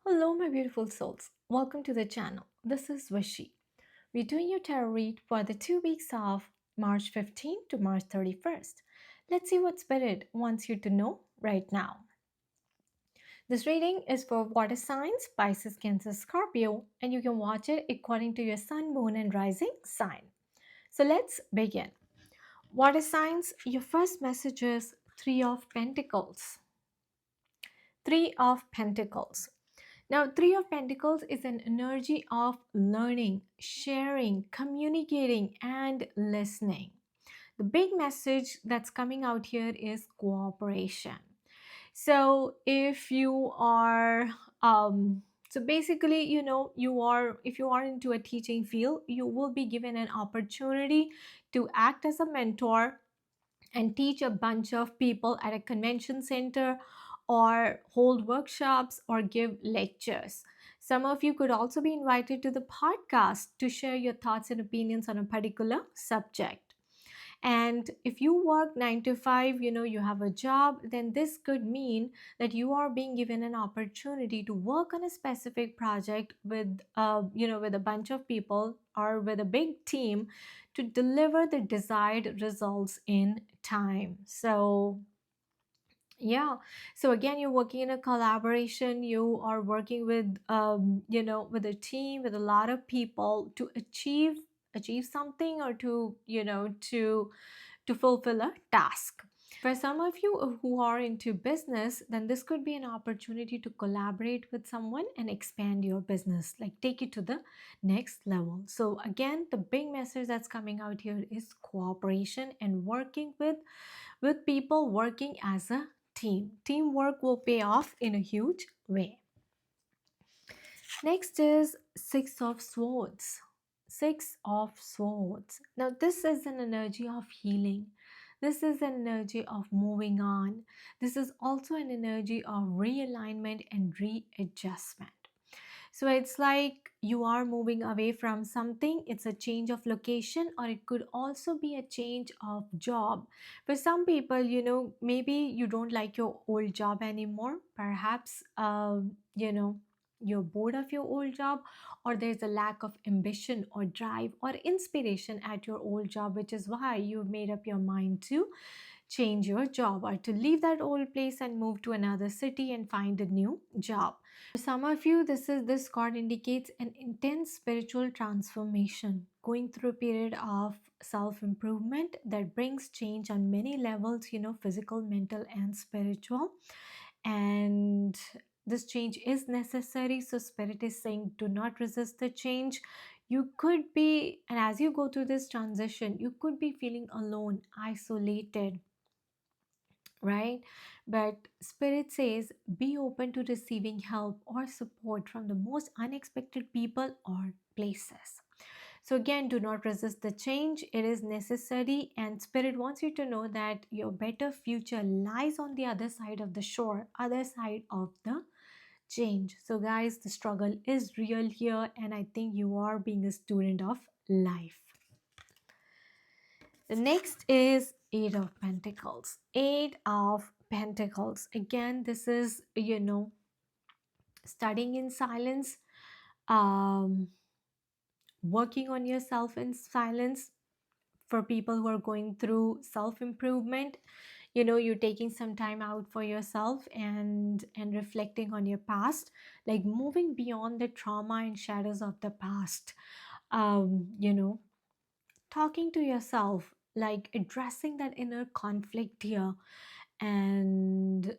Hello, my beautiful souls. Welcome to the channel. This is Wishi. We're doing your tarot read for the 2 weeks of March 15th to March 31st. Let's see what Spirit wants you to know right now. This reading is for water signs, Pisces, Cancer, Scorpio, and you can watch it according to your sun, moon, and rising sign. So let's begin. Water signs, your first message is Three of Pentacles. Three of Pentacles. Now, Three of Pentacles is an energy of learning, sharing, communicating, and listening. The big message that's coming out here is cooperation. So, if you are, so basically, if you are into a teaching field, you will be given an opportunity to act as a mentor and teach a bunch of people at a convention center or hold workshops or give lectures. Some of you could also be invited to the podcast to share your thoughts and opinions on a particular subject. And if you work 9 to 5, you have a job, then this could mean that you are being given an opportunity to work on a specific project with a bunch of people or with a big team to deliver the desired results in time. So yeah, so again, you're working in a collaboration, you are working with a team, with a lot of people to achieve something, or to fulfill a task. For some of you who are into business, then this could be an opportunity to collaborate with someone and expand your business, like take it to the next level. So again, the big message that's coming out here is cooperation and working with people, working as a team. Teamwork will pay off in a huge way. Next is Six of Swords. Six of Swords. Now, this is an energy of healing. This is an energy of moving on. This is also an energy of realignment and readjustment. So it's like you are moving away from something, it's a change of location, or it could also be a change of job. For some people, maybe you don't like your old job anymore. Perhaps, you're bored of your old job, or there's a lack of ambition or drive or inspiration at your old job, which is why you've made up your mind to change your job or to leave that old place and move to another city and find a new job. For some of you, this card indicates an intense spiritual transformation, going through a period of self-improvement that brings change on many levels, physical, mental, and spiritual. And this change is necessary. So Spirit is saying, do not resist the change. You could be, and as you go through this transition, you could be feeling alone, isolated, right? But Spirit says be open to receiving help or support from the most unexpected people or places. So, again, do not resist the change, it is necessary, and Spirit wants you to know that your better future lies on the other side of the shore, other side of the change. So, guys, the struggle is real here, and I think you are being a student of life. The next is Eight of Pentacles. Eight of Pentacles. Again, this is, studying in silence, um, working on yourself in silence. For people who are going through self-improvement, you're taking some time out for yourself and reflecting on your past, like moving beyond the trauma and shadows of the past. um, you know Talking to yourself, like addressing that inner conflict here. And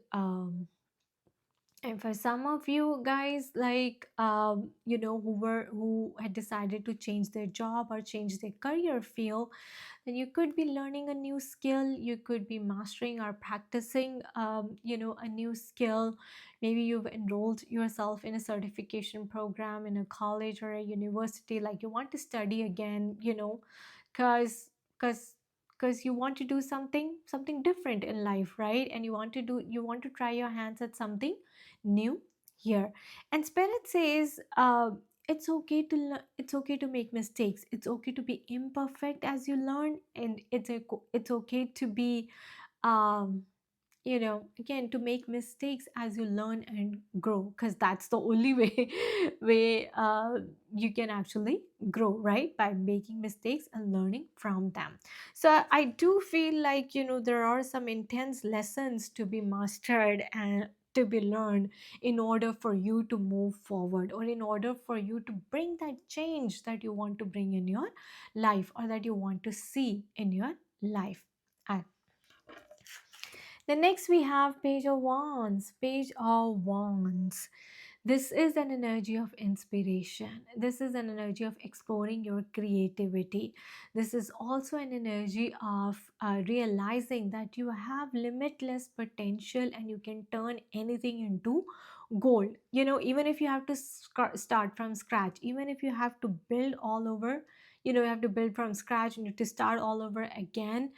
for some of you guys, like who had decided to change their job or change their career field, then you could be learning a new skill, you could be mastering or practicing a new skill. Maybe you've enrolled yourself in a certification program in a college or a university, like you want to study again, because because you want to do something different in life, right? And you want to try your hands at something new here. And Spirit says, it's okay to make mistakes, it's okay to be imperfect as you learn, and it's okay to be um again, to make mistakes as you learn and grow, because that's the only way you can actually grow, right? By making mistakes and learning from them. So I do feel like, there are some intense lessons to be mastered and to be learned in order for you to move forward, or in order for you to bring that change that you want to bring in your life, or that you want to see in your life. And the next we have Page of Wands. Page of Wands. This is an energy of inspiration. This is an energy of exploring your creativity. This is also an energy of realizing that you have limitless potential and you can turn anything into gold. Even if you have to start from scratch, even if you have to build all over, you have to build from scratch and you have to start all over again.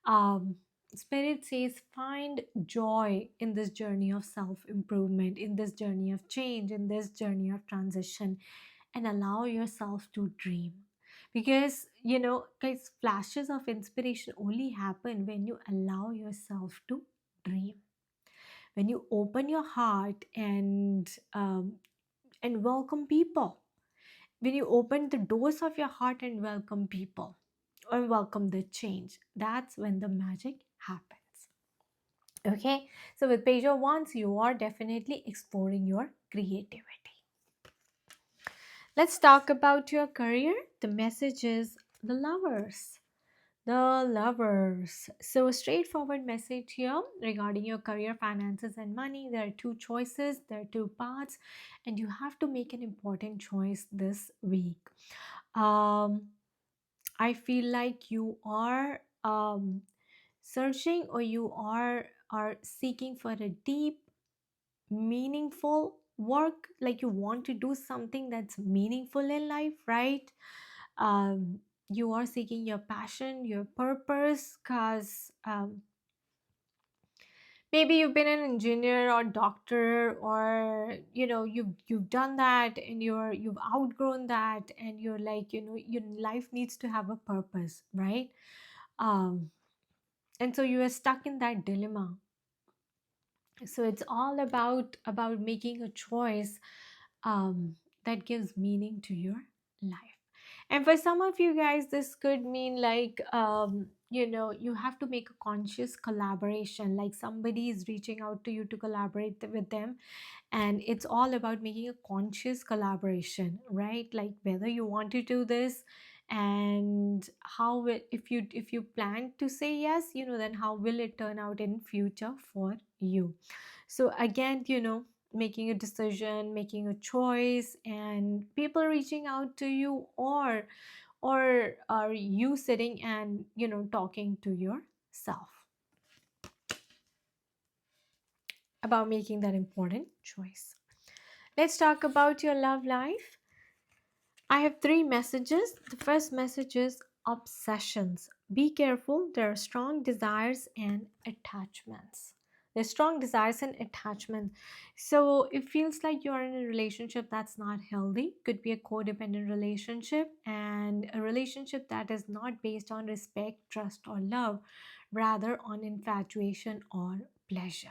Um, Spirit says, find joy in this journey of self improvement, in this journey of change, in this journey of transition, and allow yourself to dream. Because, guys, flashes of inspiration only happen when you allow yourself to dream. When you open your heart and welcome people. When you open the doors of your heart and welcome people, or welcome the change, that's when the magic happens. Okay, so with Page of Wands, you are definitely exploring your creativity. Let's talk about your career. The message is the lovers. The lovers. So, a straightforward message here regarding your career, finances, and money. There are two choices, there are two paths, and you have to make an important choice this week. Um, I feel like you are searching, or you are seeking for a deep meaningful work, like you want to do something that's meaningful in life, right? You are seeking your passion, your purpose, because maybe you've been an engineer or doctor, or you've done that and you've outgrown that, and you're like, your life needs to have a purpose, right? um and so you are stuck in that dilemma. So it's all about making a choice that gives meaning to your life. And for some of you guys, this could mean like, you have to make a conscious collaboration, like somebody is reaching out to you to collaborate with them, and it's all about making a conscious collaboration, right? Like whether you want to do this, and if you plan to say yes, then how will it turn out in future for you. So again, making a decision, making a choice, and people reaching out to you, or are you sitting and talking to yourself about making that important choice. Let's talk about your love life. I have three messages. The first message is obsessions. Be careful, there are strong desires and attachments. There's strong desires and attachment. So it feels like you're in a relationship that's not healthy. Could be a codependent relationship, and a relationship that is not based on respect, trust, or love, rather on infatuation or pleasure.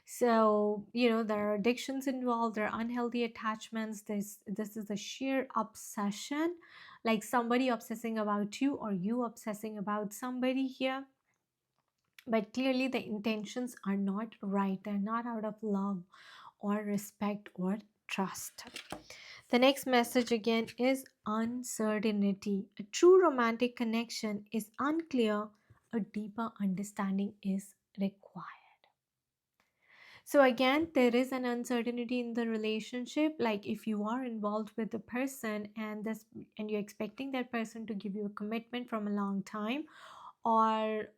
So there are addictions involved, there are unhealthy attachments. This is a sheer obsession, like somebody obsessing about you, or you obsessing about somebody here. But clearly the intentions are not right, they're not out of love or respect or trust. The next message again is uncertainty. A true romantic connection is unclear, a deeper understanding is required. So again, there is an uncertainty in the relationship. Like if you are involved with the person, and you're expecting that person to give you a commitment from a long time, or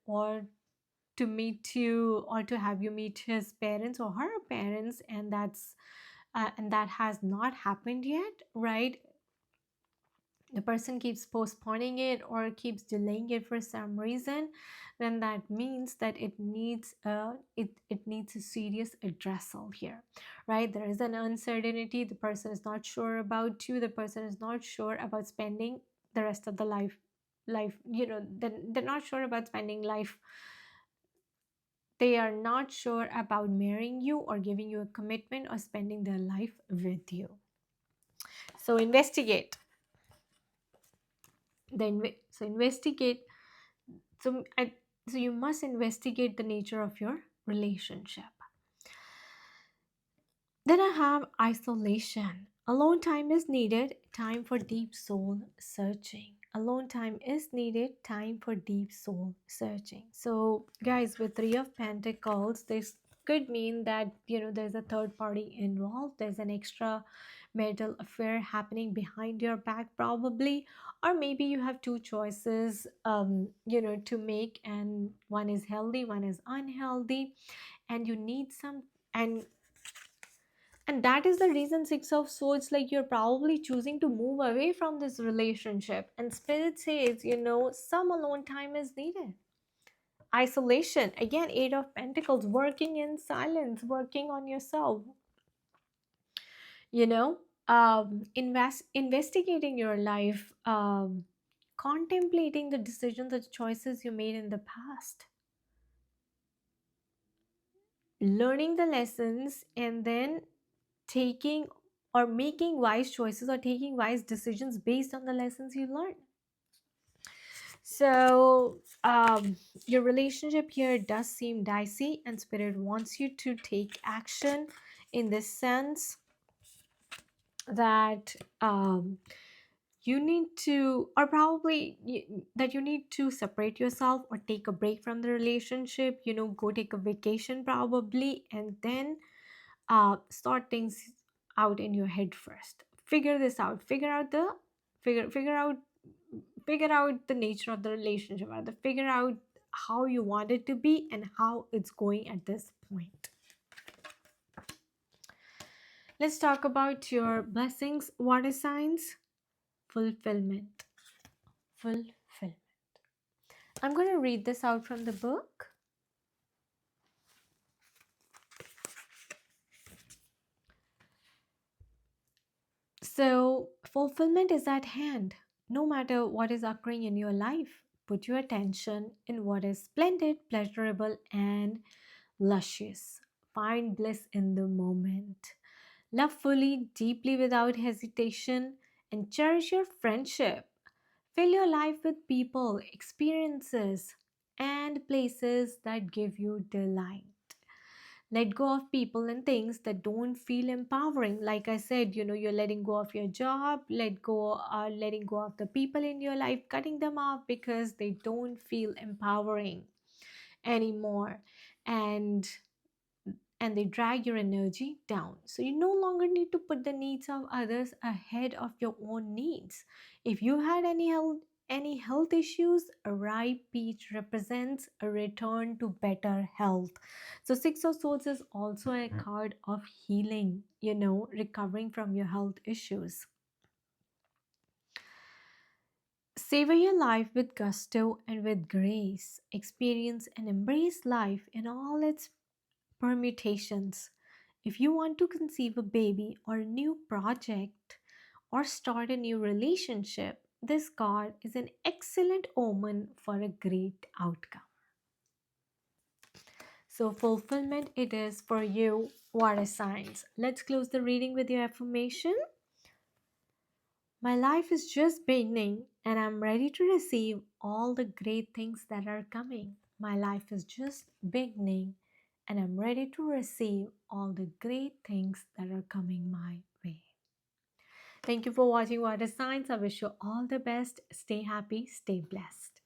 to meet you, or to have you meet his parents or her parents, and that has not happened yet, right? The person keeps postponing it or keeps delaying it for some reason, then that means that it needs a serious addressal here, right? There is an uncertainty. The person is not sure about you. The person is not sure about spending the rest of the life. They're not sure about spending life They are not sure about marrying you or giving you a commitment or spending their life with you. So investigate. So investigate. So so you must investigate the nature of your relationship. Then I have isolation. Alone time is needed, time for deep soul searching. Alone time is needed, time for deep soul searching. So, guys, with Three of Pentacles, this could mean that there's a third party involved, there's an extra marital affair happening behind your back, probably, or maybe you have two choices, to make, and one is healthy, one is unhealthy, and you need some. And that is the reason Six of Swords, like, you're probably choosing to move away from this relationship. And Spirit says, some alone time is needed. Isolation. Again, Eight of Pentacles, working in silence, working on yourself. You know, investigating your life, contemplating the decisions and choices you made in the past, learning the lessons, and then taking or making wise choices or taking wise decisions based on the lessons you learn. So, your relationship here does seem dicey, and Spirit wants you to take action in the sense that you need to, or probably that you need to separate yourself or take a break from the relationship, go take a vacation probably, and then start things out in your head first. Figure this out. Figure out the nature of the relationship, or figure out how you want it to be and how it's going at this point. Let's talk about your blessings, water signs. Fulfillment. Fulfillment. I'm going to read this out from the book. So, fulfillment is at hand. No matter what is occurring in your life, put your attention in what is splendid, pleasurable, and luscious. Find bliss in the moment. Love fully, deeply, without hesitation, and cherish your friendship. Fill your life with people, experiences, and places that give you delight. Let go of people and things that don't feel empowering. Like I said, you're letting go of your job, letting go of the people in your life, cutting them off because they don't feel empowering anymore. And they drag your energy down. So you no longer need to put the needs of others ahead of your own needs. If you had any health issues, a ripe peach represents a return to better health. So Six of Swords is also a card of healing, recovering from your health issues. Savor your life with gusto and with grace. Experience and embrace life in all its permutations. If you want to conceive a baby or a new project or start a new relationship, this card is an excellent omen for a great outcome. So, fulfillment it is for you, water signs. Let's close the reading with your affirmation. My life is just beginning and I'm ready to receive all the great things that are coming. My life is just beginning and I'm ready to receive all the great things that are coming my way. Thank you for watching Water Signs. I wish you all the best. Stay happy, stay blessed.